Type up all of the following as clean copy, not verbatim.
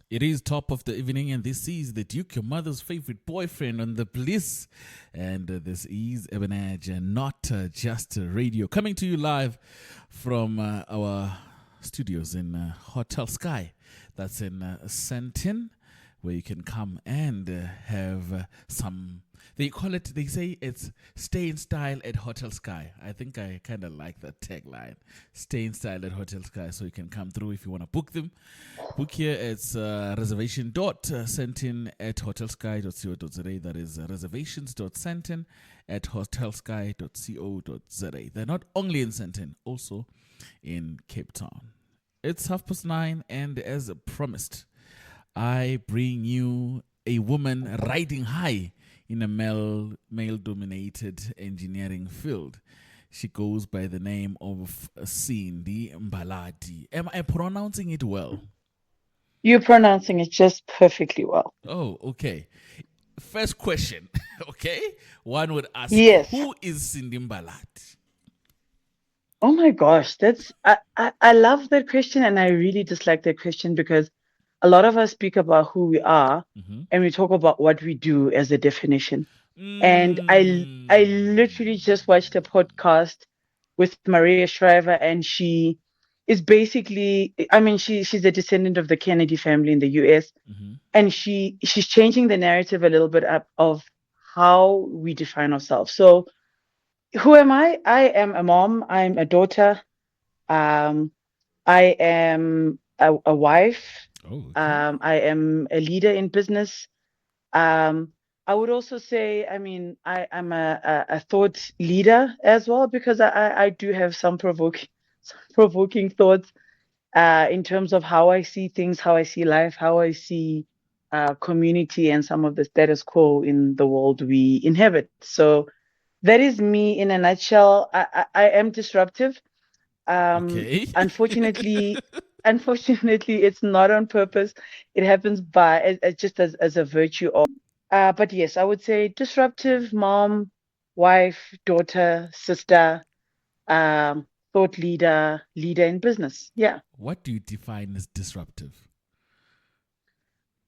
It is top of the evening, and this is the Duke, your mother's favorite boyfriend on the Bliss. And this is Eben Edge, and not just radio. Coming to you live from our studios in Hotel Sky. That's in Sandton, where you can come and have some. They call it, they say it's stay in style at Hotel Sky. I think I kind of like that tagline. Stay in style at Hotel Sky. So you can come through if you want to book them. Book here, it's reservation.sentin at hotelsky.co.za. That is reservations.sentin at hotelsky.co.za. They're not only in Sentin, also in Cape Town. It's 9:30, and as promised, I bring you a woman riding high in a male-dominated engineering field. She goes by the name of Sindi Mbhalati. Am I pronouncing it well? You're pronouncing it just perfectly well. Oh, okay. First question, okay? One would ask, Yes. who is Sindi Mbhalati? Oh my gosh, I love that question, and I really dislike that question because a lot of us speak about who we are and we talk about what we do as a definition. And I literally just watched a podcast with Maria Shriver, and she is basically, I mean, she's a descendant of the Kennedy family in the US, and she's changing the narrative a little bit up of how we define ourselves. So who am I? I am a mom. I'm a daughter. Um, I am a wife. Oh, okay. I am a leader in business. I would also say, I mean, I'm a thought leader as well because I do have some provoking thoughts in terms of how I see things, how I see life, how I see community, and some of the status quo in the world we inhabit. So that is me in a nutshell. I am disruptive. Okay. Unfortunately, unfortunately, it's not on purpose. It happens by just as a virtue of. But yes, I would say disruptive mom, wife, daughter, sister, thought leader, leader in business. Yeah. What do you define as disruptive?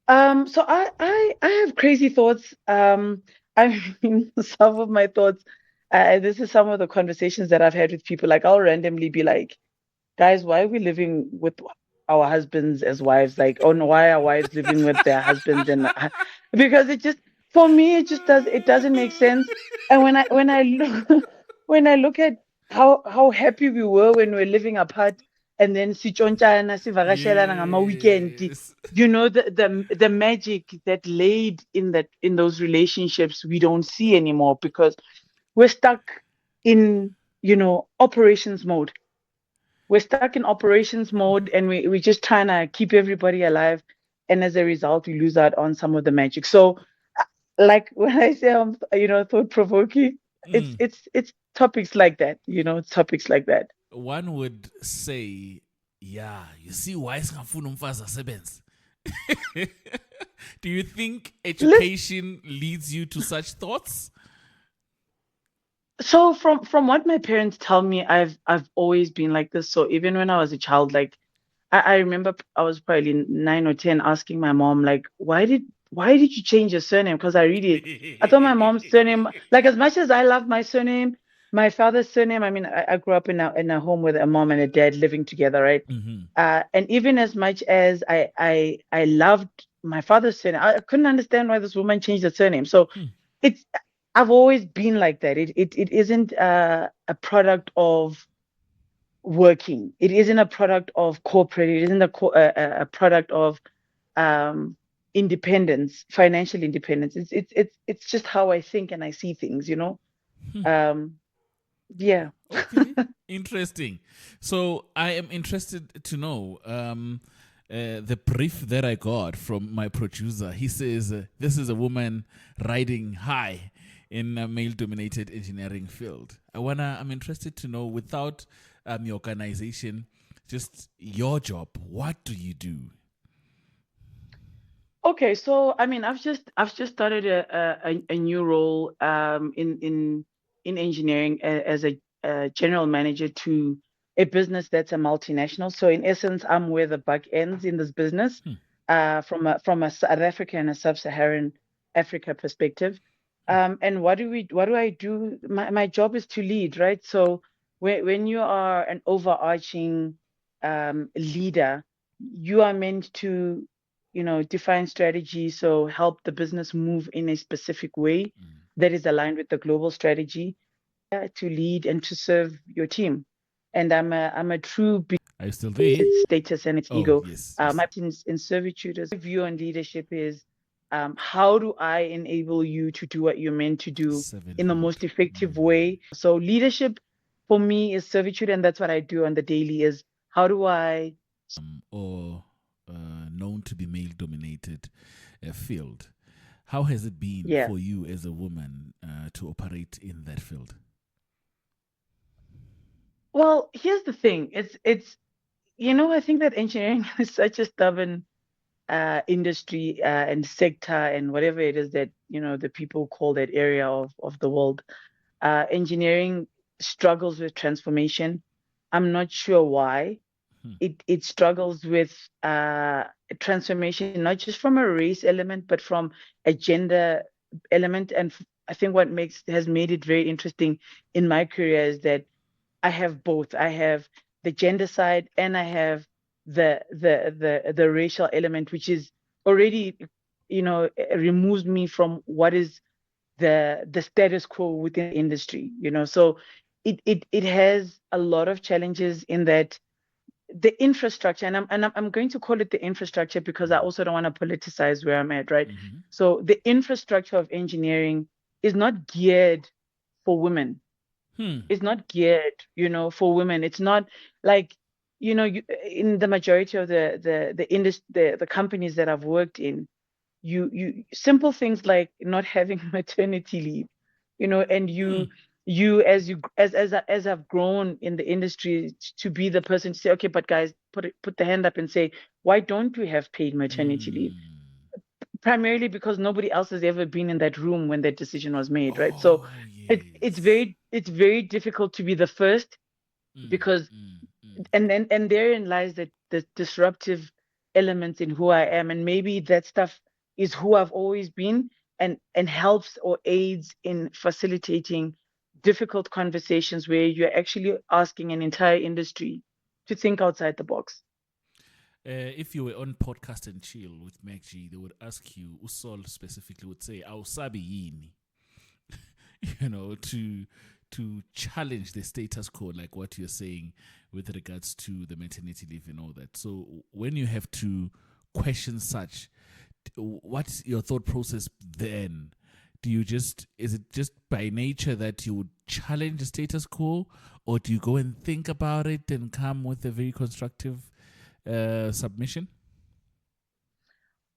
So I have crazy thoughts. I mean, some of my thoughts. This is some of the conversations that I've had with people. Like I'll randomly be like, guys, why are we living with our husbands as wives? Like, oh no, why are wives living with their husbands? And because it just, for me, it doesn't make sense. And when I look when I look at how happy we were when we were living apart, and then sichontshana sivakashelana ngama-weekend, Yes. the magic that laid in those relationships we don't see anymore because we're stuck in operations mode. We're stuck in operations mode, and we're just trying to keep everybody alive, and as a result we lose out on some of the magic. So like when I say I'm thought provoking, it's topics like that, it's topics like that. One would say, yeah, you see why singafuna umfazi asebenze. Do you think education leads you to such thoughts? So from what my parents tell me, I've always been like this. So even when I was a child, like I remember I was probably 9 or 10 asking my mom, like, why did you change your surname? Because I thought my mom's surname, like as much as I love my surname, my father's surname, I mean, I grew up in a home with a mom and a dad living together, right? And even as much as I loved my father's surname, I couldn't understand why this woman changed her surname. So it's I've always been like that. It isn't a product of working. It isn't a product of corporate. It isn't a product of independence, financial independence. It's just how I think and I see things. Um, yeah. Okay, interesting. So I am interested to know the brief that I got from my producer. He says this is a woman riding high in a male-dominated engineering field. I'm interested to know, without your organization, just your job. What do you do? Okay, so I mean, I've just started a new role in engineering as a general manager to a business that's a multinational. So in essence, I'm where the buck ends in this business. from a South Africa and a sub-Saharan Africa perspective. And what do I do? My job is to lead, right? So when you are an overarching leader, you are meant to, define strategy, so help the business move in a specific way that is aligned with the global strategy, to lead and to serve your team. And I'm a true Are you still there? its status and its Oh, ego. yes. My in servitude is, my view on leadership is, how do I enable you to do what you're meant to do in the most effective way? So leadership for me is servitude, and that's what I do on the daily is how do I or known to be male dominated field. How has it been for you as a woman to operate in that field? Well, here's the thing. It's I think that engineering is such a stubborn industry and sector and whatever it is that the people call that area of the world. Engineering struggles with transformation. I'm not sure why. It struggles with transformation, not just from a race element, but from a gender element. And I think what has made it very interesting in my career is that I have both. I have the gender side and I have the racial element, which is already, removes me from what is the status quo within the industry. So it has a lot of challenges in that the infrastructure, and I'm going to call it the infrastructure because I also don't want to politicize where I'm at, right? So the infrastructure of engineering is not geared for women. It's not geared, for women. It's not like, in the majority of the industry, the companies that I've worked in, you simple things like not having maternity leave, and as I've grown in the industry to be the person to say, okay, but guys, put the hand up and say, why don't we have paid maternity leave? Primarily because nobody else has ever been in that room when that decision was made, right? So it's very difficult to be the first because and therein lies the disruptive elements in who I am, and maybe that stuff is who I've always been, and helps or aids in facilitating difficult conversations where you're actually asking an entire industry to think outside the box. If you were on Podcast and Chill with Mac G, they would ask you, Usol specifically would say, "Awusabi yini," to challenge the status quo, like what you're saying with regards to the maternity leave and all that. So when you have to question such, what's your thought process then? Is it just by nature that you would challenge the status quo, or do you go and think about it and come with a very constructive submission?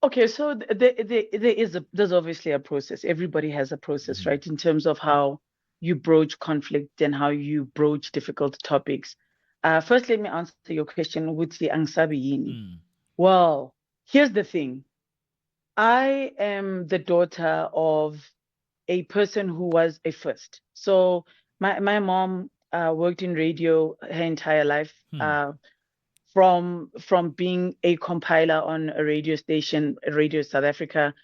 Okay, so there's obviously a process. Everybody has a process, right, in terms of how you broach conflict and how you broach difficult topics. First, let me answer your question with the Angsabi Yini. Well, here's the thing. I am the daughter of a person who was a first. So my mom worked in radio her entire life. From being a compiler on a radio station, Radio South Africa,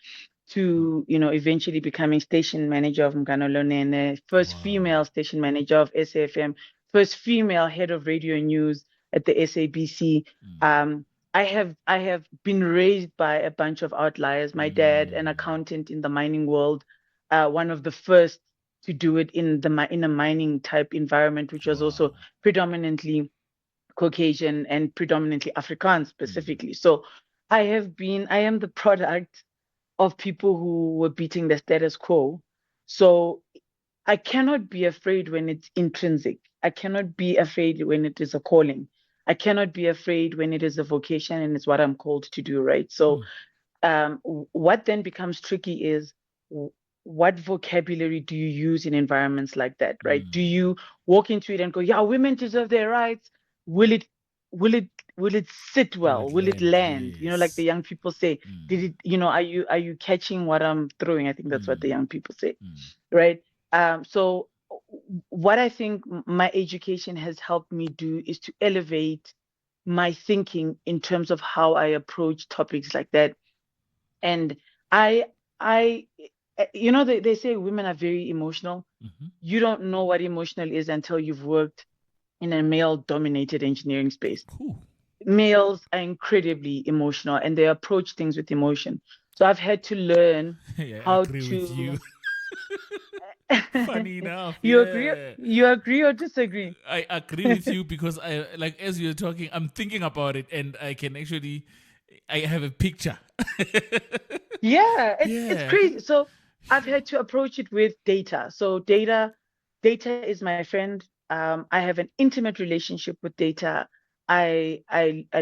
to eventually becoming station manager of Mganolonene, first female station manager of SAFM, first female head of radio news at the SABC. I have been raised by a bunch of outliers. My dad, an accountant in the mining world, one of the first to do it in a mining type environment, which was also predominantly Caucasian and predominantly Afrikaans specifically. So I am the product of people who were beating the status quo. So I cannot be afraid when it's intrinsic. I cannot be afraid when it is a calling. I cannot be afraid when it is a vocation and it's what I'm called to do, right? So what then becomes tricky is what vocabulary do you use in environments like that, right? Do you walk into it and go, yeah, women deserve their rights? Will it sit well? Will it land? Yes. Like the young people say, did it, are you catching what I'm throwing? I think that's what the young people say, right? So what I think my education has helped me do is to elevate my thinking in terms of how I approach topics like that. And I, I, they say women are very emotional. Mm-hmm. You don't know what emotional is until you've worked in a male-dominated engineering space. Cool. Males are incredibly emotional and they approach things with emotion. So I've had to learn Yeah, I how agree with to. you. Funny enough, You agree? yeah. You agree or disagree? I agree with you because I like as you're talking, I'm thinking about it and I can actually I have a picture. Yeah, it's Yeah. crazy. So I've had to approach it with data. So data is my friend. I have an intimate relationship with data. I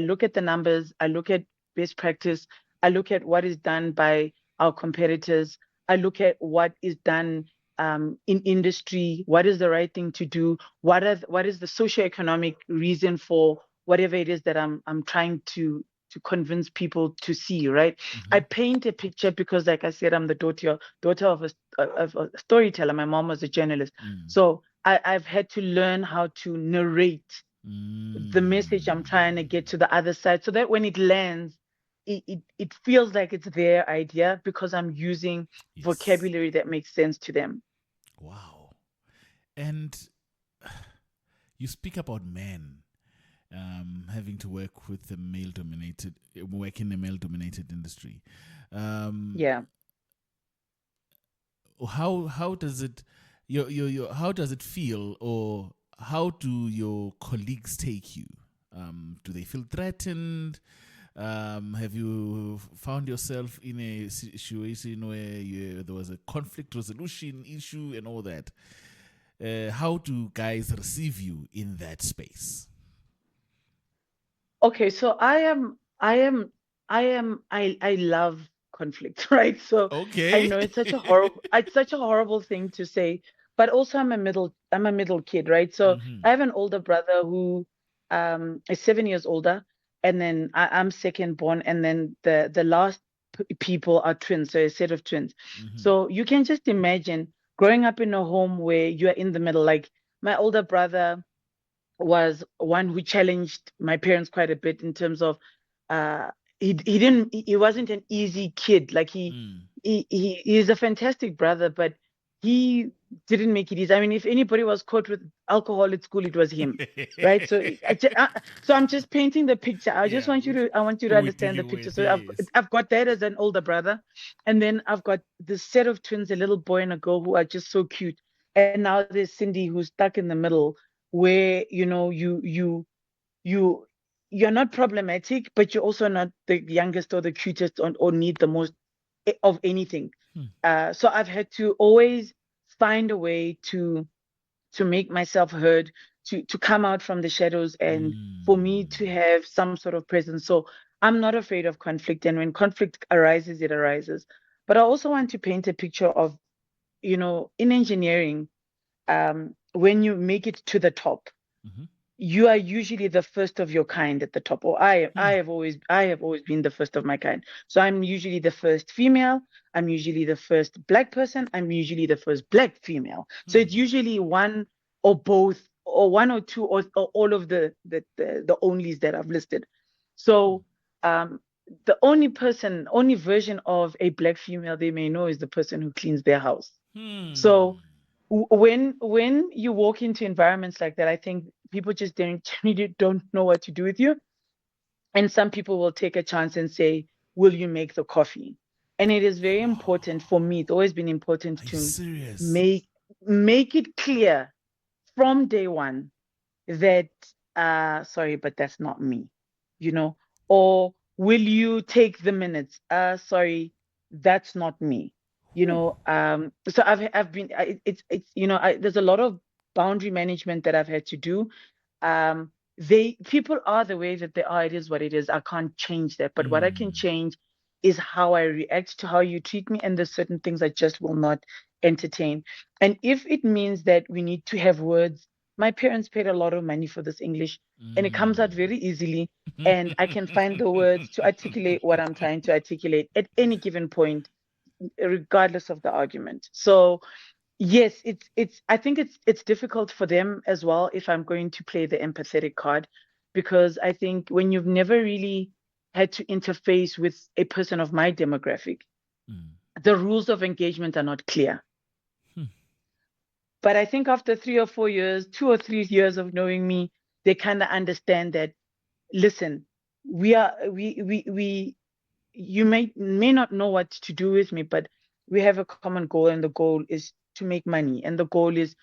look at the numbers. I look at best practice. I look at what is done by our competitors. I look at what is done in industry. What is the right thing to do? What is the socioeconomic reason for whatever it is that I'm trying to convince people to see, right? Mm-hmm. I paint a picture because, like I said, I'm the daughter of a storyteller. My mom was a journalist, Mm. so I've had to learn how to narrate the message I'm Mm. trying to get to the other side, so that when it lands, it feels like it's their idea because I'm using Yes. vocabulary that makes sense to them. Wow. And you speak about men having to work with the male dominated, work in a male dominated industry. Um, Yeah. how does it your how does it feel, or how do your colleagues take you? Do they feel threatened? Have you found yourself in a situation where there was a conflict resolution issue and all that? How do guys receive you in that space? Okay, so I love conflict, right? So I Okay. know it's such a horrible thing to say, but also I'm a middle kid, right? So Mm-hmm. I have an older brother who is 7 years older, and then I'm second born, and then the last people are twins, so a set of twins. Mm-hmm. So you can just imagine growing up in a home where you are in the middle, like my older brother was one who challenged my parents quite a bit in terms of uh he wasn't an easy kid. Like Mm. he's a fantastic brother, but he didn't make it easy. I mean, if anybody was caught with alcohol at school, it was him, right? So so I'm just painting the picture. Yeah, I want you to we understand the dig picture. with So yes. I've got that as an older brother, and then I've got this set of twins, a little boy and a girl who are just so cute. And now there's Cindy who's stuck in the middle where you you're not problematic, but you're also not the youngest or the cutest or need the most of anything. Hmm. So I've had to always find a way to make myself heard, to come out from the shadows, and for me Mm. to have some sort of presence. So I'm not afraid of conflict, and when conflict arises, it arises. But I also want to paint a picture of, in engineering, when you make it to the top, Mm-hmm. you are usually the first of your kind at the top. Or Hmm. I have always been the first of my kind. So I'm usually the first female. I'm usually the first black person. I'm usually the first black female. So it's Hmm. usually one or both, or one or two, or all of the onlys that I've listed. Hmm. So the only version of a black female they may know is the person who cleans their house. Hmm. So when you walk into environments like that, I think people just genuinely don't know what to do with you. And some people will take a chance and say, "Will you make the coffee?" And it is very important for me. It's always been important Are you to serious? make make it clear from day one that sorry, but that's not me, you know. Or will you take the minutes? Sorry, that's not me, Whew. so I've been it's there's a lot of boundary management that I've had to do. They People are the way that they are. It is what it is. I can't change that, but what I can Hmm. change is how I react to how you treat me, and there's certain things I just will not entertain. And if it means that we need to have words, my parents paid a lot of money for this English, and it comes out very easily. And I can find the words to articulate what I'm trying to articulate at any given point, regardless of the argument. So yes, I think it's difficult for them as well if I'm going to play the empathetic card, because I think when you've never really had to interface with a person of my demographic, the rules of engagement are not clear. But I think after 3 or 4 years, 2 or 3 years of knowing me, they kind of understand that, listen, we you may not know what to do with me, but we have a common goal, and the goal is to make money, and the goal is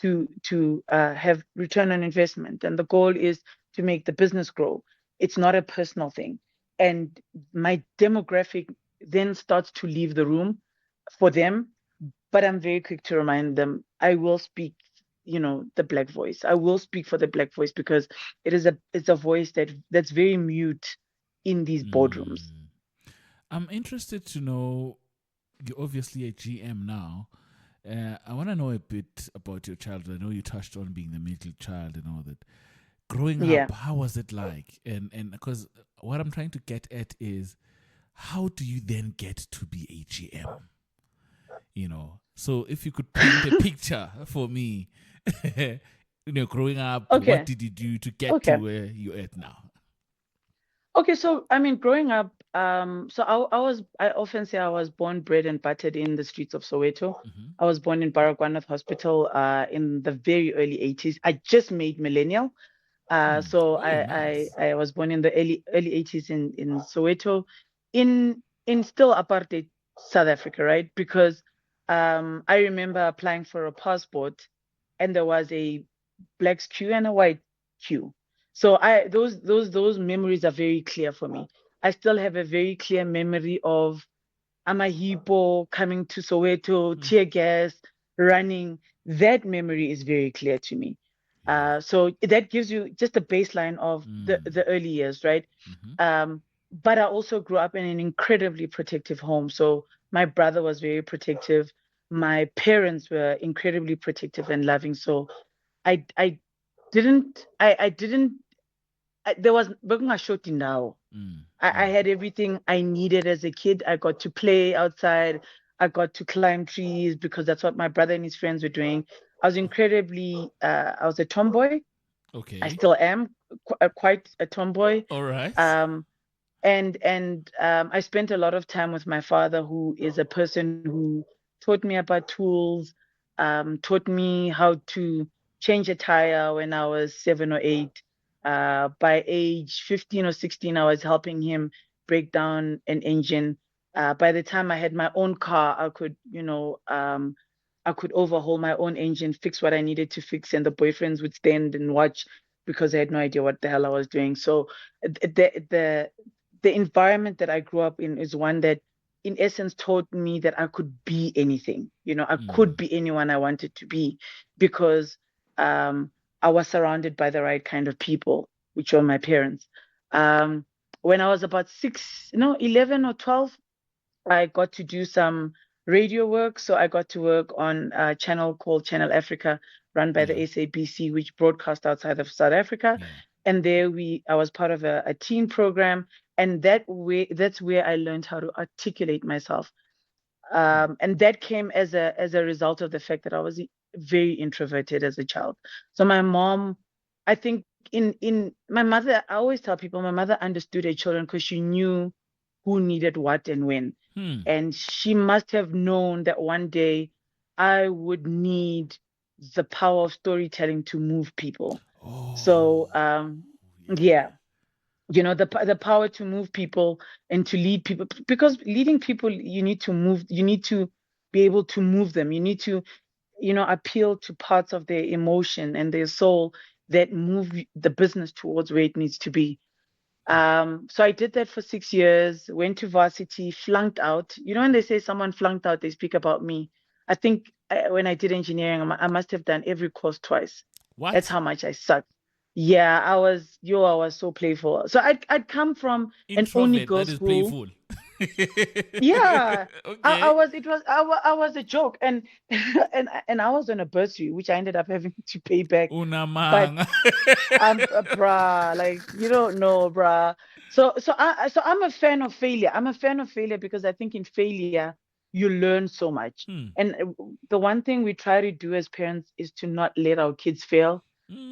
to have return on investment, and the goal is to make the business grow. It's not a personal thing. And my demographic then starts to leave the room for them, but I'm very quick to remind them I will speak, the black voice. I will speak for the black voice, because it's a voice that's very mute in these boardrooms. I'm interested to know, you're obviously a GM now. I want to know a bit about your childhood. I know you touched on being the middle child and all that. Growing Yeah. up, how was it like? And because what I'm trying to get at is, how do you then get to be a GM? So if you could paint a picture for me, growing up, Okay. what did you do to get to where you're at now? Okay, so I mean, growing up, so I often say I was born, bred, and buttered in the streets of Soweto. I was born in Baragwanath Hospital in the very early 80s. I just made millennial. So Nice. I was born in the early 80s in Soweto, in still apartheid South Africa, right? Because I remember applying for a passport, and there was a black queue and a white queue. So those memories are very clear for me. I still have a very clear memory of Amahipo coming to Soweto, tear gas, running. That memory is very clear to me. So that gives you just a baseline of the early years, right? But I also grew up in an incredibly protective home. So my brother was very protective. My parents were incredibly protective and loving. So I didn't there was now. I had everything I needed as a kid. I got to play outside. I got to climb trees because that's what my brother and his friends were doing. I was I was a tomboy. I Okay. still am quite a tomboy. All right. And I spent a lot of time with my father, who is a person who taught me about tools, taught me how to change a tire when I was 7 or 8. By age 15 or 16, I was helping him break down an engine. By the time I had my own car, I could overhaul my own engine, fix what I needed to fix, and the boyfriends would stand and watch because they had no idea what the hell I was doing. So the environment that I grew up in is one that, in essence, taught me that I could be anything. I could be anyone I wanted to be, because I was surrounded by the right kind of people, which were my parents. When I was about 11 or 12, I got to do some radio work. So I got to work on a channel called Channel Africa, run by the SABC, which broadcast outside of South Africa. And there I was part of a teen program. And that's where I learned how to articulate myself. And that came as a result of the fact that I was very introverted as a child. So my mom, I think in my mother, I always tell people my mother understood her children because she knew who needed what and when. And she must have known that one day I would need the power of storytelling to move people. So yeah, the power to move people and to lead people, because leading people, you need to be able to move them. You need to appeal to parts of their emotion and their soul that move the business towards where it needs to be. So I did that for 6 years, went to varsity, flunked out. When they say someone flunked out, they speak about me. I think when I did engineering, I must have done every course twice. What? That's how much I sucked. Yeah, I was so playful. So I'd come from an only Introvert, girls that is school. playful. Yeah, I Okay. was. It was. I was a joke, and and I was on a bursary, which I ended up having to pay back. Una But mang. bruh, like, you don't know, bruh. So I'm a fan of failure. I'm a fan of failure because I think in failure you learn so much. And the one thing we try to do as parents is to not let our kids fail.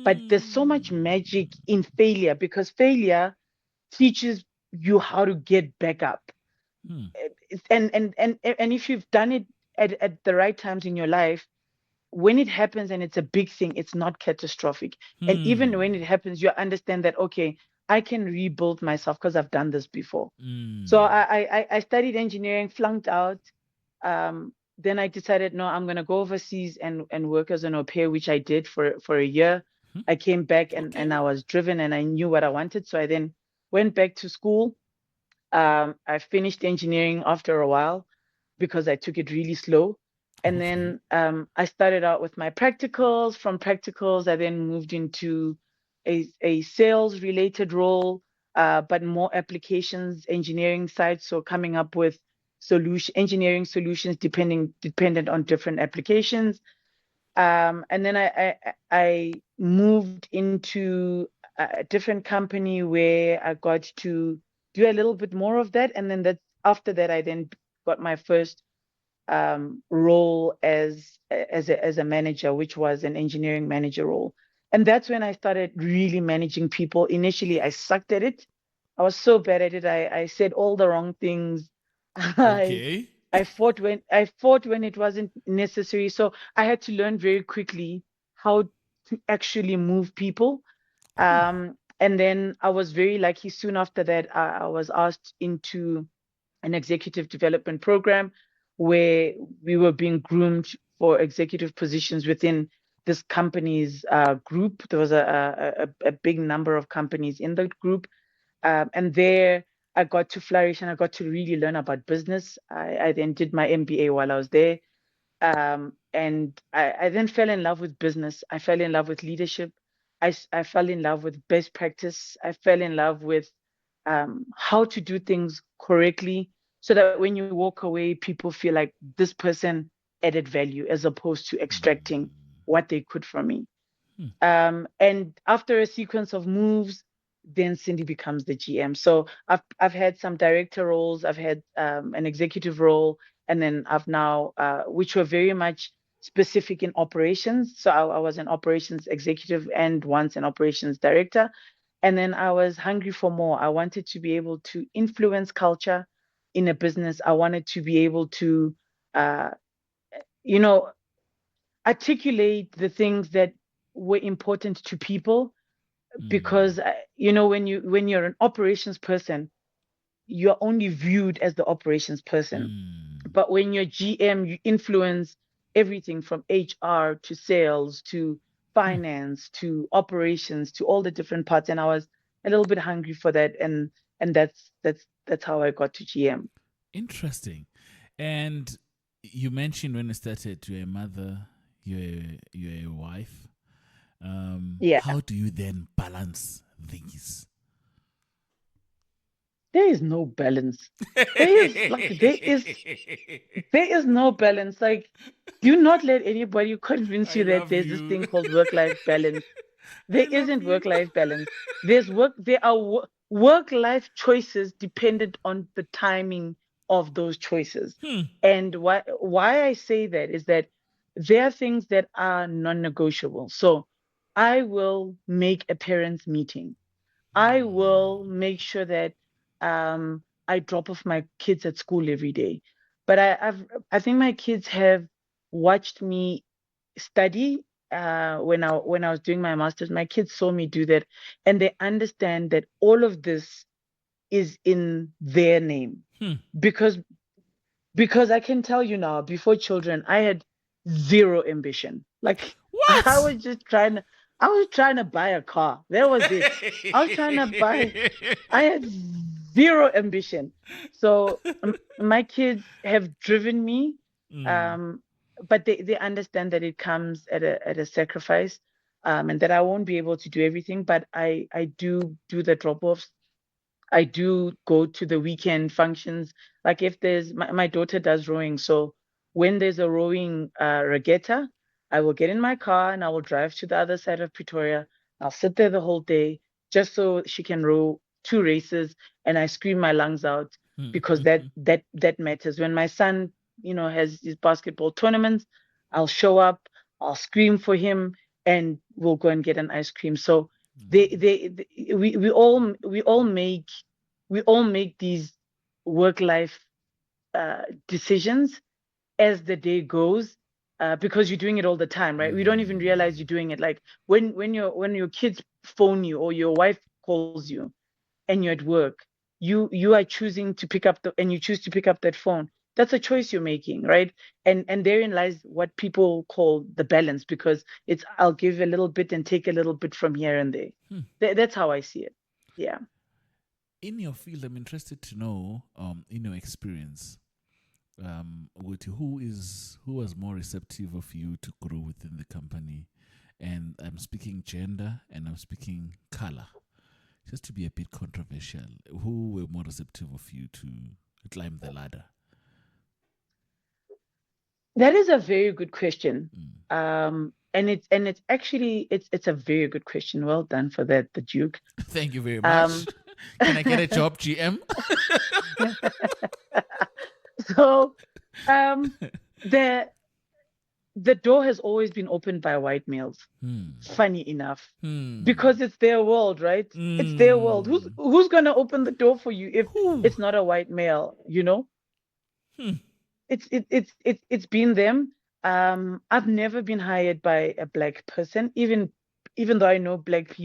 But there's so much magic in failure, because failure teaches you how to get back up. And if you've done it at the right times in your life, when it happens and it's a big thing, it's not catastrophic. And even when it happens, you understand that, okay, I can rebuild myself because I've done this before. So I studied engineering, flunked out. Then I decided, no, I'm going to go overseas and work as an au pair, which I did for a year. I came back and I was driven and I knew what I wanted. So I then went back to school. I finished engineering after a while because I took it really slow. And then I started out with my practicals. From practicals, I then moved into a sales related role, but more applications engineering side. So coming up with engineering solutions dependent on different applications. And then I moved into a different company where I got to do a little bit more of that. And then after that, I then got my first role as a manager, which was an engineering manager role. And that's when I started really managing people. Initially, I sucked at it. I was so bad at it. I said all the wrong things. I Okay. I fought when it wasn't necessary. So I had to learn very quickly how to actually move people. And then I was very lucky. Soon after that, I was asked into an executive development program where we were being groomed for executive positions within this company's group. There was a big number of companies in the group. And there I got to flourish and I got to really learn about business. I then did my MBA while I was there. And I then fell in love with business. I fell in love with leadership. I fell in love with best practice. I fell in love with how to do things correctly so that when you walk away, people feel like this person added value as opposed to extracting what they could from me. And after a sequence of moves, then Cindy becomes the GM. So I've had some director roles, I've had an executive role, and then I've now, which were very much specific in operations. So I was an operations executive and once an operations director. And then I was hungry for more. I wanted to be able to influence culture in a business. I wanted to be able to, uh, you know, articulate the things that were important to people, because when you're an operations person, you're only viewed as the operations person. But when you're GM, you influence everything from HR to sales to finance to operations to all the different parts. And I was a little bit hungry for that, and that's how I got to GM. Interesting. And you mentioned when you started, you're a mother, you're a wife. Yeah. How do you then balance these? There is no balance. There is no balance. Like, do not let anybody convince I you that love there's this thing you. called work-life balance. There I love isn't you. work-life balance. There are work-life choices dependent on the timing of those choices. And why I say that is that there are things that are non-negotiable. So I will make a parents meeting. I will make sure that I drop off my kids at school every day. But I think my kids have watched me study when I was doing my master's. My kids saw me do that, and they understand that all of this is in their name. Because I can tell you now, before children, I had zero ambition. Like, I What? was just trying to buy a car. That was it. I was trying to buy. I had zero ambition. So my kids have driven me, um, but they understand that it comes at a sacrifice, and that I won't be able to do everything. But I do the drop offs. I do go to the weekend functions. Like if there's my daughter does rowing, so when there's a rowing regatta, I will get in my car and I will drive to the other side of Pretoria. I'll sit there the whole day just so she can row two races, and I scream my lungs out because that matters. When my son, has his basketball tournaments, I'll show up, I'll scream for him, and we'll go and get an ice cream. So we all make these work life decisions as the day goes, because you're doing it all the time, right? We don't even realize you're doing it. Like when your kids phone you or your wife calls you and you're at work, you are choosing to pick up and you choose to pick up that phone. That's a choice you're making, right? And therein lies what people call the balance, because it's I'll give a little bit and take a little bit from here and there. That's how I see it. Yeah. In your field, I'm interested to know, in your experience, with who was more receptive of you to grow within the company, and I'm speaking gender and I'm speaking color, just to be a bit controversial. Who were more receptive of you to climb the ladder? That is a very good question. And it's actually it's a very good question. Well done for that, the Duke. Thank you very much. Can I get a job, GM? So the door has always been opened by white males. Funny enough. Because it's their world, right? It's their world. Who's gonna open the door for you if it's not a white male, you know? It's been them. I've never been hired by a black person, even though I know black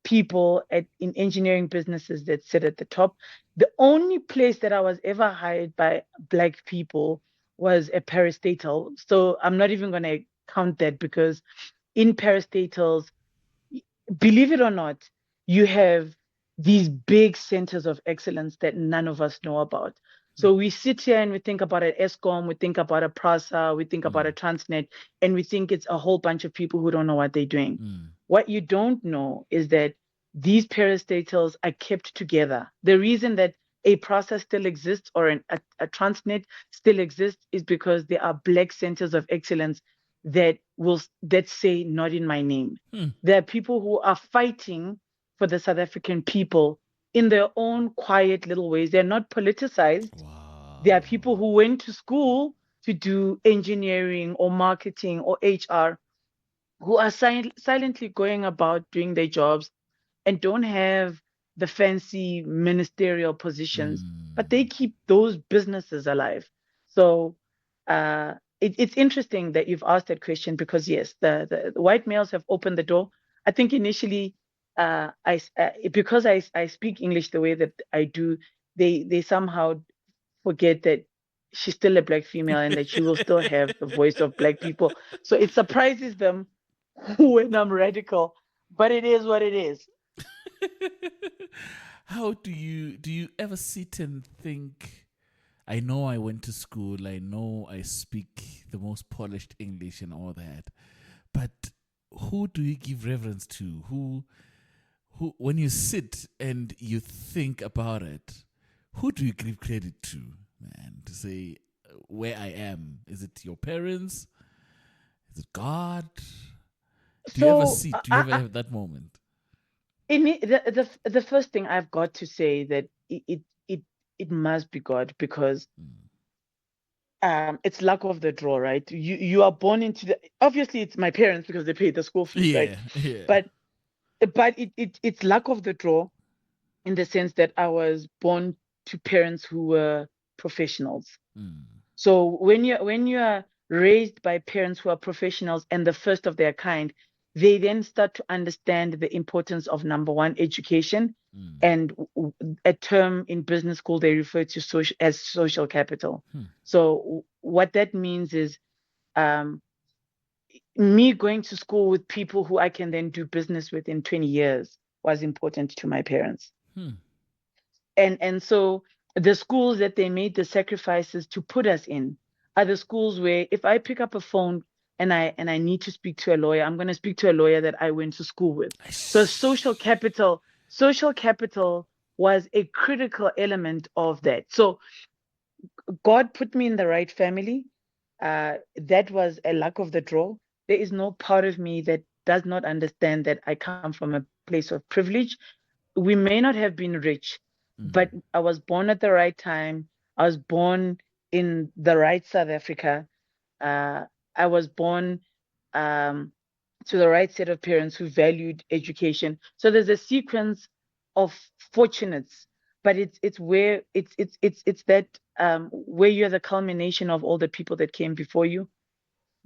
people in engineering businesses that sit at the top. The only place that I was ever hired by black people was a parastatal. So I'm not even going to count that, because in parastatals, believe it or not, you have these big centers of excellence that none of us know about. So we sit here and we think about an ESCOM, we think about a PRASA, we think about a Transnet, and we think it's a whole bunch of people who don't know what they're doing. What you don't know is that these parastatals are kept together. The reason that a PRASA still exists or a Transnet still exists is because there are black centers of excellence that say not in my name. There are people who are fighting for the South African people in their own quiet little ways. They're not politicized. Wow. There are people who went to school to do engineering or marketing or HR, who are silently going about doing their jobs and don't have the fancy ministerial positions, but they keep those businesses alive. So it's interesting that you've asked that question, because yes, the white males have opened the door. I think initially, because I speak English the way that I do, they somehow forget that she's still a black female and that she will still have the voice of black people. So it surprises them when I'm radical, but it is what it is. How do you ever sit and think, I know I went to school, I know I speak the most polished English and all that, but who do you give reverence to? Who when you sit and you think about it, who do you give credit to, man, to say where I am? Is it your parents? Is it God? Do you ever have that moment? The first thing I've got to say that it must be God, because it's luck of the draw, right? You are born into obviously it's my parents because they paid the school fees, right? Yeah. But it's luck of the draw, in the sense that I was born to parents who were professionals. So when you are raised by parents who are professionals and the first of their kind, they then start to understand the importance of, number one, education, and a term in business school they refer to as social capital. So what that means is me going to school with people who I can then do business with in 20 years was important to my parents. And so the schools that they made the sacrifices to put us in are the schools where if I pick up a phone and I need to speak to a lawyer, I'm going to speak to a lawyer that I went to school with. So social capital was a critical element of that. So God put me in the right family. That was a luck of the draw. There is no part of me that does not understand that I come from a place of privilege. We may not have been rich, but I was born at the right time. I was born in the right South Africa. I was born to the right set of parents who valued education. So there's a sequence of fortunates, but it's that where you're the culmination of all the people that came before you.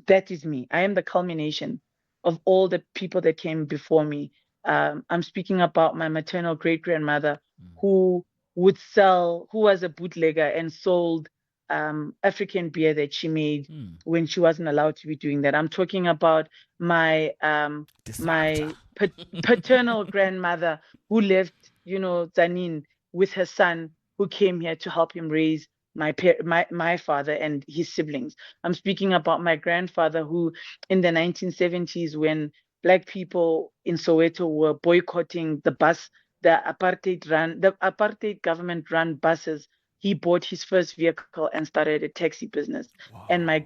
That is me. I am the culmination of all the people that came before me. I'm speaking about my maternal great grandmother who who was a bootlegger and sold African beer that she made when she wasn't allowed to be doing that. I'm talking about my Disruptor. my paternal grandmother who left, Zanin with her son who came here to help him raise my father and his siblings. I'm speaking about my grandfather who, in the 1970s, when Black people in Soweto were boycotting the apartheid government run buses, he bought his first vehicle and started a taxi business. And Wow.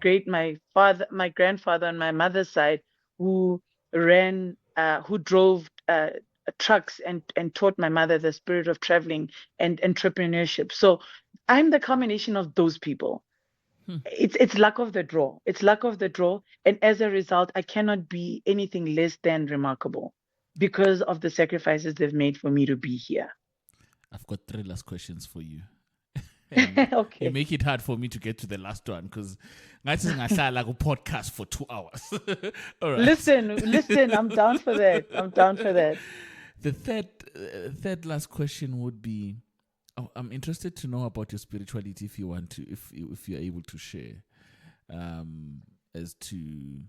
my grandfather on my mother's side, who who drove trucks and taught my mother the spirit of traveling and entrepreneurship. So I'm the combination of those people. It's luck of the draw. It's luck of the draw. And as a result, I cannot be anything less than remarkable because of the sacrifices they've made for me to be here. I've got 3 last questions for you. And you Okay. make it hard for me to get to the last one because ngathi singahlala ku podcast for 2 hours. All right. Listen, I'm down for that. I'm down for that. The third last question would be, I'm interested to know about your spirituality if you want to, if you're able to share, as to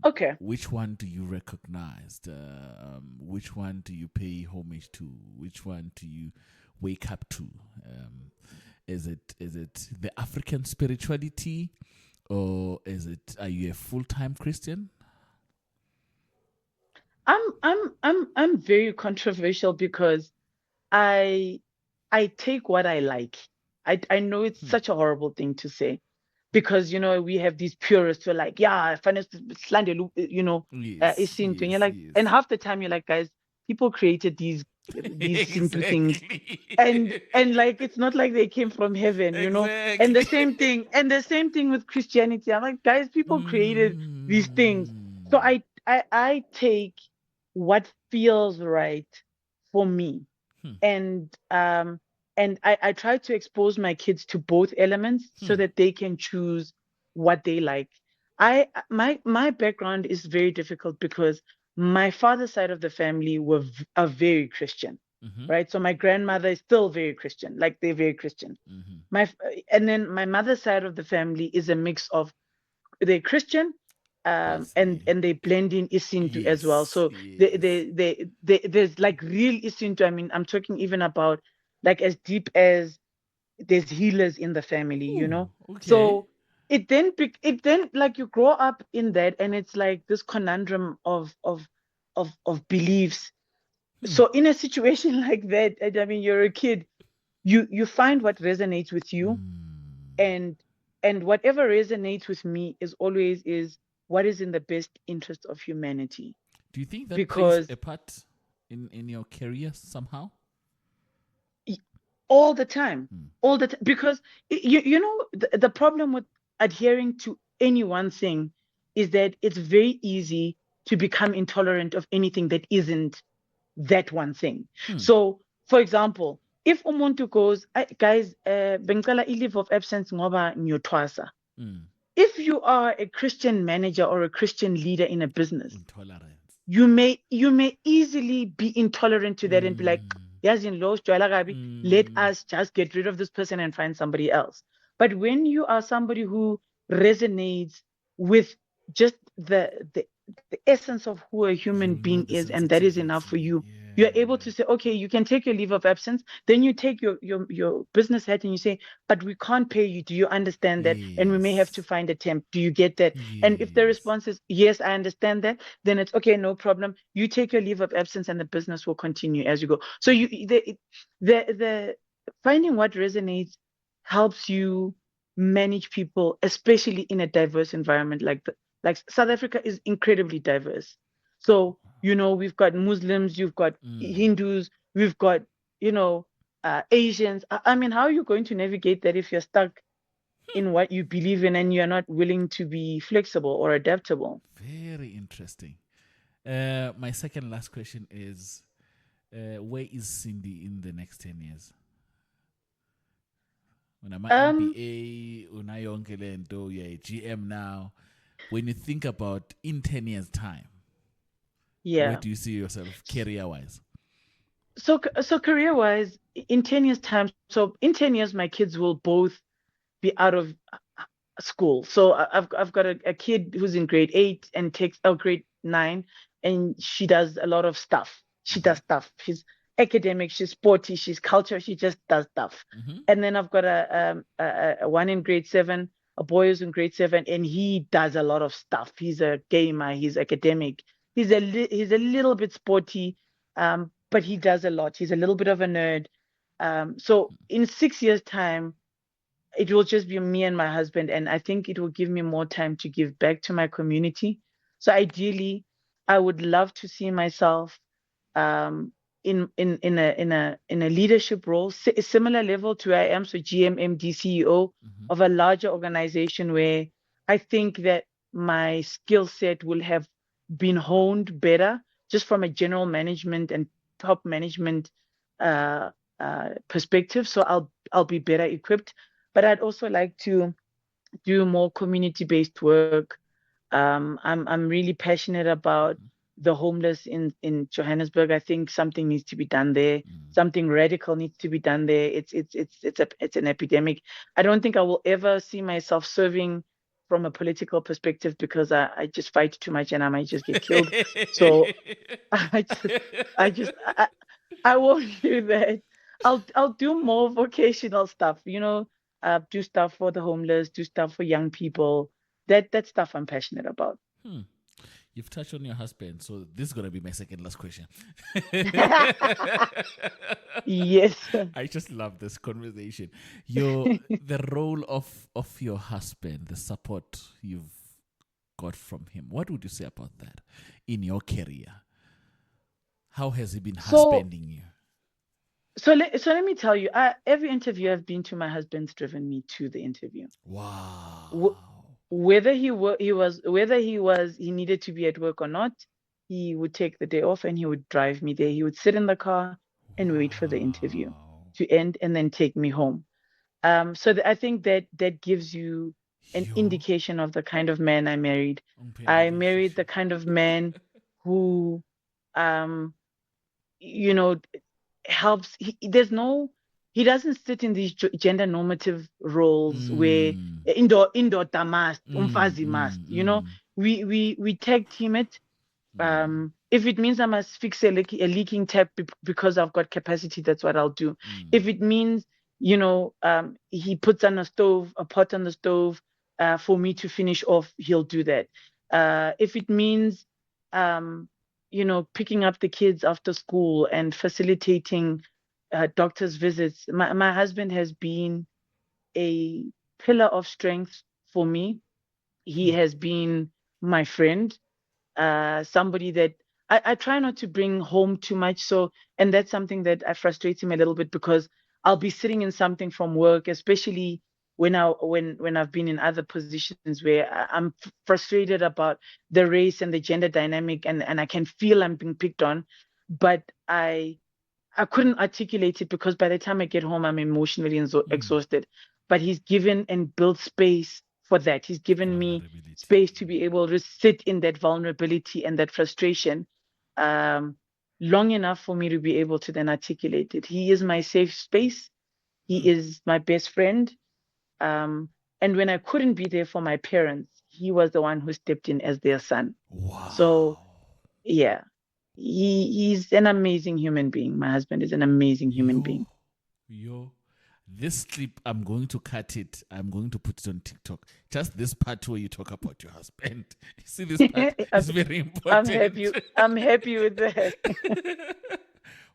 Okay. which one do you recognize? Which one do you pay homage to? Which one do you wake up to? Is it the African spirituality, or are you a full-time Christian? I'm very controversial because I take what I like. I know it's such a horrible thing to say because we have these purists who are like, yeah, Yes, isintu, and you're yes, like, yes. and half the time you're like, guys, people created these Sintu things, and like it's not like they came from heaven, and Exactly. the same thing with Christianity. I'm like, guys, people created these things. So I take what feels right for me, and I try to expose my kids to both elements so that they can choose what they like. My background is very difficult because my father's side of the family are very Christian, right? So my grandmother is still very Christian, like they're very Christian. My and then my mother's side of the family is a mix of they're Christian, I see. and they blend in Isintu as well. Yes, So yes. there's like real Isintu. I mean, I'm talking even about like as deep as there's healers in the family, Ooh, okay. So it then like you grow up in that, and it's like this conundrum of beliefs. So in a situation like that, and I mean, you're a kid, you find what resonates with you, and whatever resonates with me is what is in the best interest of humanity, Do you think that plays because a part in your career somehow? all the time, because the problem with adhering to any one thing is that it's very easy to become intolerant of anything that isn't that one thing. So for example, if umuntu goes, guys, bengicela leave of absence ngoba ngiyothwasa." If you are a Christian manager or a Christian leader in a business, Intolerance. you may easily be intolerant to that and be like, "Yazi lo, sijwayela kabi, let us just get rid of this person and find somebody else." But when you are somebody who resonates with just the essence of who a human You know being the is, and that is enough for sensitivity. you, you're able Yeah. to say, okay, you can take your leave of absence. Then you take your business hat and you say, but we can't pay you. Do you understand that? And we may have to Yes. find a temp. Do you get that? And if the Yes. response is yes, I understand that, then it's okay, no problem. You take your leave of absence and the business will continue as you go. So the finding what resonates helps you manage people, especially in a diverse environment like South Africa is incredibly diverse. So, we've got Muslims, you've got Hindus, we've got, Asians. I mean, how are you going to navigate that if you're stuck in what you believe in, and you're not willing to be flexible or adaptable. Very interesting. My second last question is, where is Cindy in the next 10 years? When I'm an Um, MBA, unayonke lento, you're a GM now. When you think about in 10 years' time, where yeah. do you see yourself career-wise? So career-wise, in 10 years' time, so in 10 years, my kids will both be out of school. So I've got a kid who's in grade 8 and takes grade 9, and she does a lot of stuff. She Mm-hmm. does stuff. She's academic, she's sporty, she's culture, she just does stuff. Mm-hmm. And then I've got a one in grade 7, a boy who's in grade 7, and he does a lot of stuff. He's a gamer, he's academic, he's a little bit sporty, but he does a lot. He's a little bit of a nerd. So in 6 years' time, it will just be me and my husband, and I think it will give me more time to give back to my community. So ideally, I would love to see myself um, in a leadership role, similar level to where I am, so GM, MD, CEO Mm-hmm. of a larger organization, where I think that my skill set will have been honed better, just from a general management and top management uh, perspective. So I'll be better equipped. But I'd also like to do more community-based work. I'm really passionate about the homeless in Johannesburg. I think something needs to be done there. Mm. Something radical needs to be done there. It's an epidemic. I don't think I will ever see myself serving from a political perspective, because I just fight too much and I might just get killed. So I just I just I won't do that. I'll do more vocational stuff, do stuff for the homeless, do stuff for young people. That stuff I'm passionate about. Hmm. You've touched on your husband, so this is gonna be my second last question. Yes. I just love this conversation. Your the role of your husband, the support you've got from him. What would you say about that in your career? How has he been So husbanding you? so let me tell you, every interview I've been to, my husband's driven me to the interview. Wow. Whether he needed to be at work or not, he would take the day off and he would drive me there. He would sit in the car and wait for the interview Wow. to end and then take me home. So I think that gives you an Yo. indication of the kind of man I married. I married the Umphelelekile. kind of man who, um, you know, helps. He doesn't sit in these gender normative roles where Mm. indoda must, Mm. umfazi must. Mm. Mm. We tag team it. Mm. If it means I must fix a leaking tap because I've got capacity, that's what I'll do. If Mm. it means, he puts on a pot on the stove, for me to finish off, he'll do that. If it means, um, picking up the kids after school and facilitating doctor's visits, my husband has been a pillar of strength for me. He Hmm. has been my friend, somebody that I try not to bring home too much. So, and that's something that I frustrates him a little bit, because I'll be sitting in something from work, especially when I've been in other positions where I'm frustrated about the race and the gender dynamic, and I can feel I'm being picked on, but I couldn't articulate it, because by the time I get home, I'm emotionally Mm. exhausted. But he's given and built space for that. He's given me Vulnerability. space to be able to sit in that vulnerability and that frustration, um, long enough for me to be able to then articulate it. He is my safe space. Hmm. He is my best friend. Um, and when I couldn't be there for my parents, he was the one who stepped in as their son. So Wow. yeah, he's an amazing human being. My husband is an amazing human Yo. being. Yo. This clip, I'm going to cut it. I'm going to put it on TikTok. Just this part where you talk about your husband. You see, this part I'm is very I'm important. happy. I'm happy with that.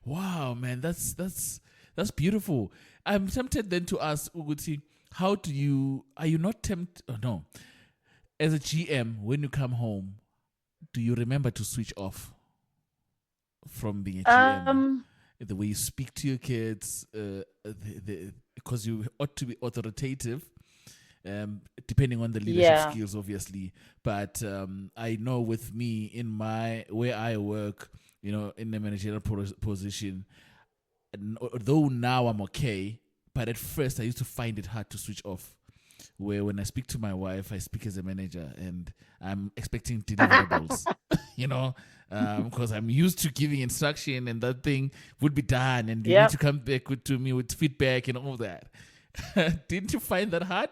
Wow, man, that's beautiful. I'm tempted then to ask Uguti, how do you are you not tempted? Oh, no, as a GM, when you come home, do you remember to switch off from being a GM? Um, The way you speak to your kids, because you ought to be authoritative, depending on the leadership Yeah. skills, obviously. But I know with me in my where I work, in the managerial position, though now I'm okay, but at first I used to find it hard to switch off. Where when I speak to my wife, I speak as a manager and I'm expecting deliverables, because I'm used to giving instruction and that thing would be done and you need Yep. to come back to me with feedback and all that. Didn't you find that hard?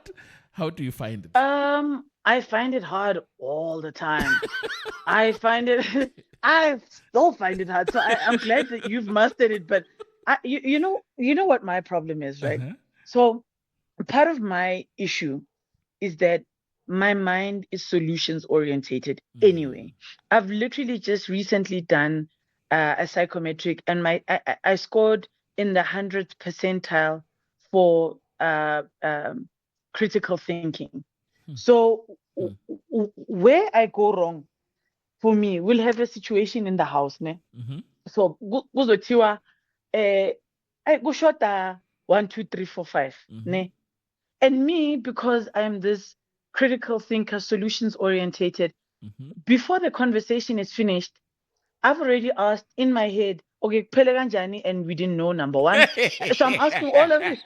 How do you find it? I find it hard all the time. I still find it hard. So I'm glad that you've mastered it. But you know what my problem is, right? Uh-huh. So part of my issue is that my mind is solutions orientated anyway. I've literally just recently done a psychometric, and I scored in the 100th percentile for critical thinking. So where I go wrong, for me, we'll have a situation in the house, ne? So kuzothiwa kushota 1, 2, 3, 4, 5, ne? And me, because I'm this critical thinker, solutions orientated, before the conversation is finished, I've already asked in my head, okay, kuphele kanjani, and we didn't know number one. So I'm asking all of it.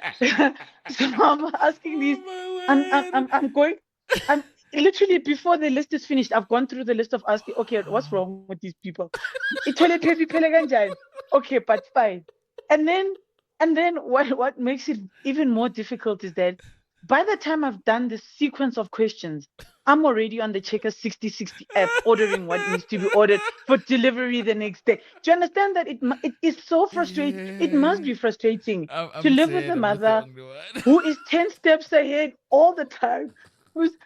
So I'm asking these. I'm going. I'm literally before the list is finished. I've gone through the list of asking. Okay, what's wrong with these people? Okay, but fine. And then what makes it even more difficult is that by the time I've done this sequence of questions, I'm already on the Checker 6060 app ordering what needs to be ordered for delivery the next day. Do you understand that it is so frustrating? Yeah. It must be frustrating I'm to live with a mother who is 10 steps ahead all the time. Who's,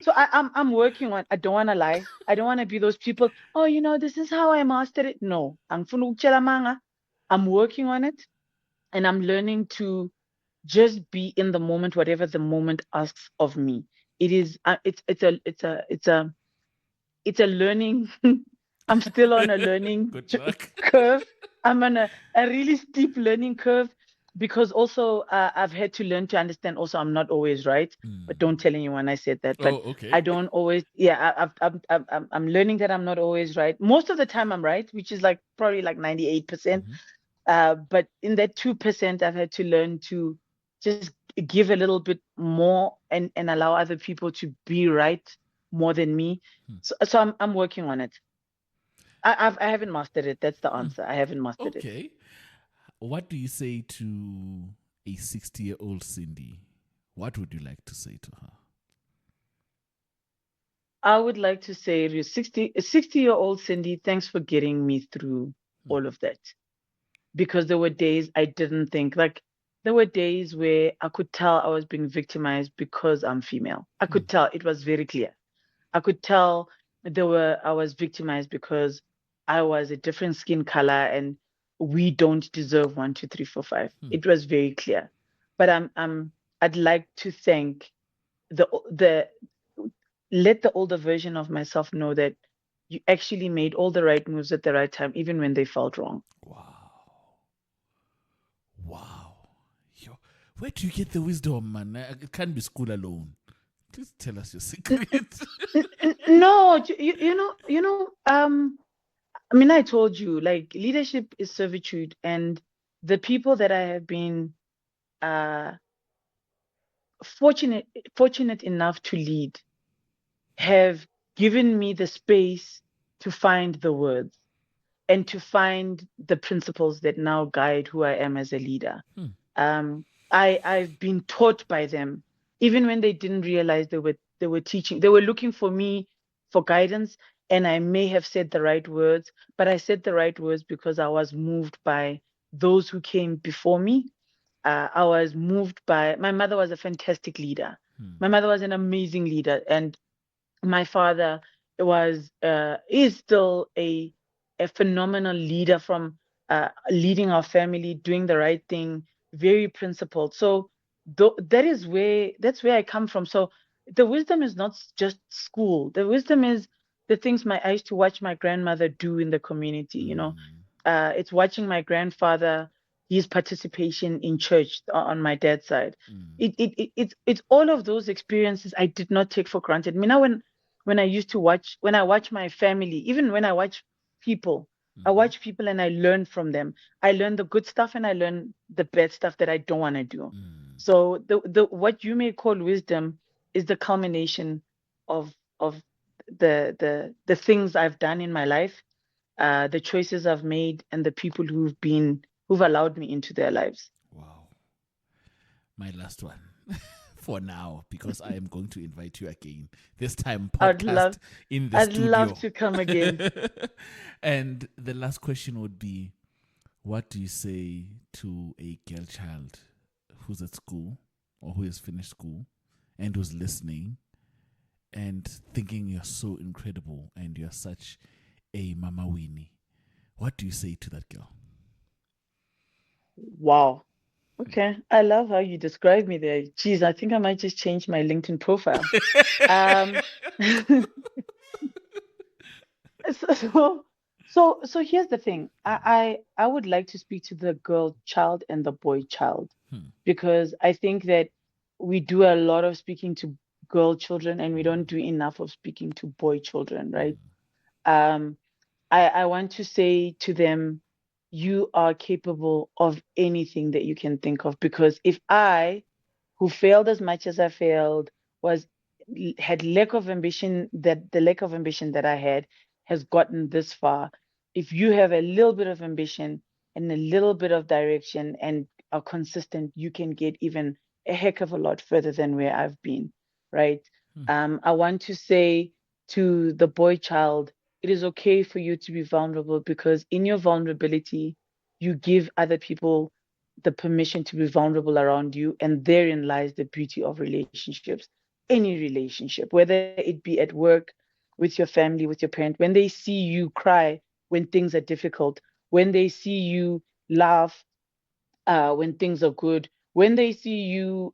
so I'm working on, I don't want to lie. I don't want to be those people, this is how I mastered it. No, I'm working on it, and I'm learning to just be in the moment, whatever the moment asks of me. It is it's a learning. I'm still on a learning Good luck. curve. I'm on a really steep learning curve, because also I've had to learn to understand also I'm not always right, but don't tell anyone I said that. But okay. I don't always, I'm learning that I'm not always right. Most of the time I'm right, which is like probably like 98%. But in that 2%, I've had to learn to just give a little bit more and allow other people to be right more than me. So I'm working on it. I haven't mastered it. That's the answer. I haven't mastered it. Okay. What do you say to a 60-year-old Sindi? What would you like to say to her? I would like to say to 60-year-old Sindi, thanks for getting me through all of that. Because there were days I didn't think, like, there were days where I could tell I was being victimized because I'm female. I could tell, it was very clear. I could tell I was victimized because I was a different skin color and we don't deserve 1, 2, 3, 4, 5. It was very clear. But I'd like to thank let the older version of myself know that you actually made all the right moves at the right time, even when they felt wrong. Wow. Yo, where do you get the wisdom, man? It can't be school alone. Please tell us your secret. No, I mean, I told you, like, leadership is servitude, and the people that I have been fortunate enough to lead have given me the space to find the words and to find the principles that now guide who I am as a leader. I've been taught by them, even when they didn't realize they were teaching. They were looking for me for guidance, and I may have said the right words, but I said the right words because I was moved by those who came before me. I was moved by, my mother was a fantastic leader. My mother was an amazing leader, and my father is still a phenomenal leader, from leading our family, doing the right thing, very principled. So that's where I come from. So the wisdom is not just school. The wisdom is the things I used to watch my grandmother do in the community. It's watching my grandfather his participation in church on my dad's side. Mm. It's all of those experiences I did not take for granted. I mean, now when I used to watch, when I watch my family, even when I watch people, I Mm-hmm. watch people and I learn from them. I learn the good stuff and I learn the bad stuff that I don't want to do. Mm. So the what you may call wisdom is the culmination of the things I've done in my life, the choices I've made, and the people who've allowed me into their lives. Wow. My last one for now, because I am going to invite you again. This time, I'd love podcast in the I'd love studio. to come again. And the last question would be, what do you say to a girl child who's at school or who has finished school and who's listening and thinking you're so incredible and you're such a Mama Winnie? What do you say to that girl? Wow. Okay. I love how you describe me there. Geez, I think I might just change my LinkedIn profile. Um, so, so, so here's the thing. I would like to speak to the girl child and the boy child Hmm. because I think that we do a lot of speaking to girl children and we don't do enough of speaking to boy children, right? Um, I want to say to them, you are capable of anything that you can think of. Because if I, who failed as much as I failed, was had lack of ambition, that the lack of ambition that I had has gotten this far. If you have a little bit of ambition and a little bit of direction and are consistent, you can get even a heck of a lot further than where I've been, right? Hmm. I want to say to the boy child, it is okay for you to be vulnerable because in your vulnerability, you give other people the permission to be vulnerable around you. And therein lies the beauty of relationships, any relationship, whether it be at work, with your family, with your parent, when they see you cry when things are difficult, when they see you laugh when things are good, when they see you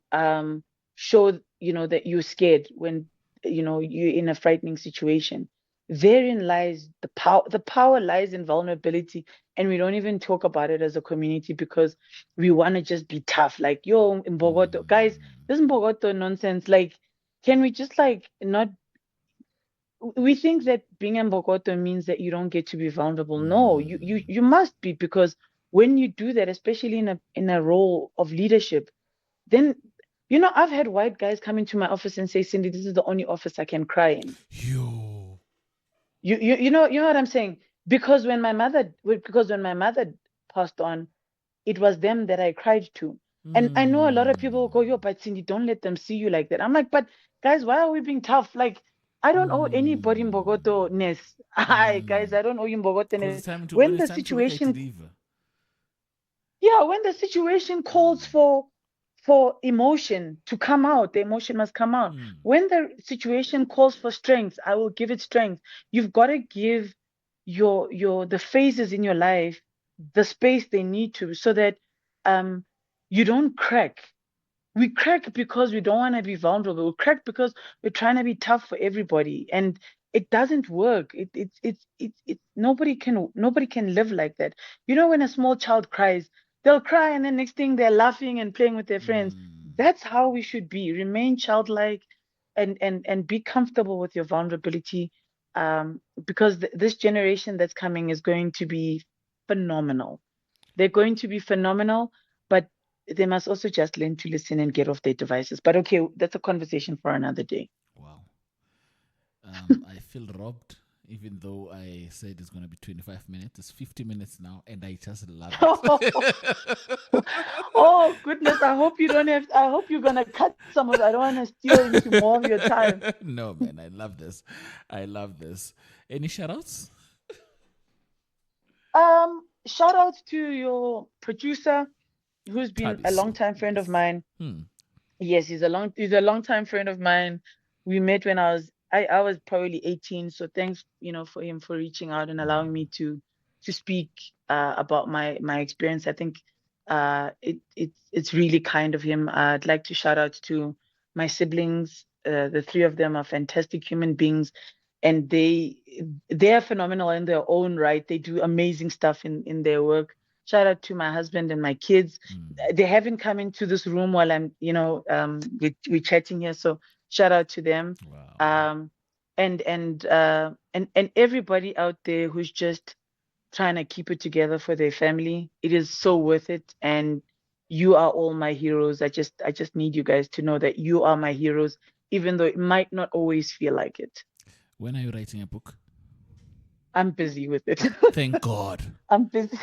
show, that you're scared when, you're in a frightening situation. Therein lies the power. The power lies in vulnerability, and we don't even talk about it as a community because we want to just be tough. Like, yo, Mbogoto, guys, Hmm. this Mbogoto nonsense. Like, can we just like not? We think that being a Mbogoto means that you don't get to be vulnerable. No, Hmm. you must be, because when you do that, especially in a role of leadership, then I've had white guys come into my office and say, Cindy, this is the only office I can cry in. Yo. You know what I'm saying? Because when my mother passed on, it was them that I cried to. And I know a lot of people will go, yo, Hmm. but Cindy, don't let them see you like that. I'm like, but guys, why are we being tough? Like, I don't owe anybody Hmm. Mbogoto-ness. Hi, guys, Hmm. I don't owe you Mbogoto-ness. Because it's time to When when the it's time to look at situation deliver. Yeah, when the situation calls Hmm. for emotion to come out, the emotion must come out. Hmm. When the situation calls for strength, I will give it strength. You've got to give the phases in your life the space they need to, so that um you don't crack. We crack because we don't want to be vulnerable. We crack because we're trying to be tough for everybody, and it doesn't work. Nobody can live like that. When a small child cries, they'll cry, and then next thing they're laughing and playing with their friends. Hmm. That's how we should be. Remain childlike, and be comfortable with your vulnerability, because this generation that's coming is going to be phenomenal. They're going to be phenomenal, but they must also just learn to listen and get off their devices. But okay, that's a conversation for another day. Wow. I feel robbed, even though I said it's going to be 25 minutes. It's 50 minutes now, and I just love it. Oh goodness, I hope you're gonna cut some of it. I don't want to steal into more of your time. No, man, I love this. I love this. Any shout outs? Shout out to your producer who's been a Tabiso. longtime friend of Yes. mine. Hmm. Yes, he's a long time friend of mine. We met when I was probably 18. So thanks, for him for reaching out and allowing me to speak about my experience. I think it's really kind of him. I'd like to shout out to my siblings. The three of them are fantastic human beings, and they are phenomenal in their own right. They do amazing stuff in their work. Shout out to my husband and my kids. They haven't come into this room while I'm, we're chatting here. So shout out to them. Wow. And everybody out there who's just trying to keep it together for their family. It is so worth it. And you are all my heroes. I just need you guys to know that you are my heroes, even though it might not always feel like it. When are you writing a book? I'm busy with it. Thank God. I'm busy.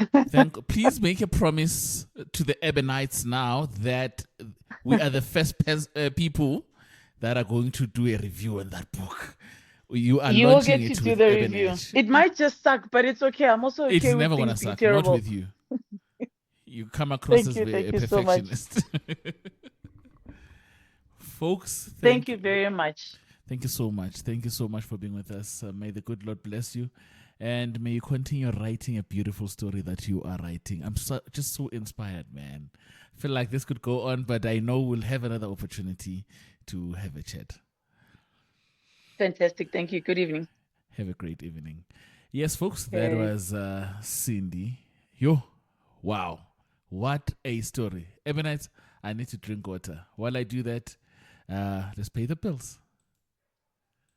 Please make a promise to the Ebonites now that we are the first people that are going to do a review on that book. You are You will launching get it to do with the Ebon review. Edge. It might just suck, but it's okay. I'm also okay It's with never going to things being suck. terrible. Not with you. You come across as a Thank you so much. perfectionist. Folks, Thank you very much. Thank you so much. Thank you so much for being with us. May the good Lord bless you. And may you continue writing a beautiful story that you are writing. I'm just so inspired, man. I feel like this could go on, but I know we'll have another opportunity to have a chat. Fantastic. Thank you. Good evening. Have a great evening. Yes, folks, that was Sindi. Yo, wow. What a story. Ebonites, I need to drink water. While I do that, let's pay the bills.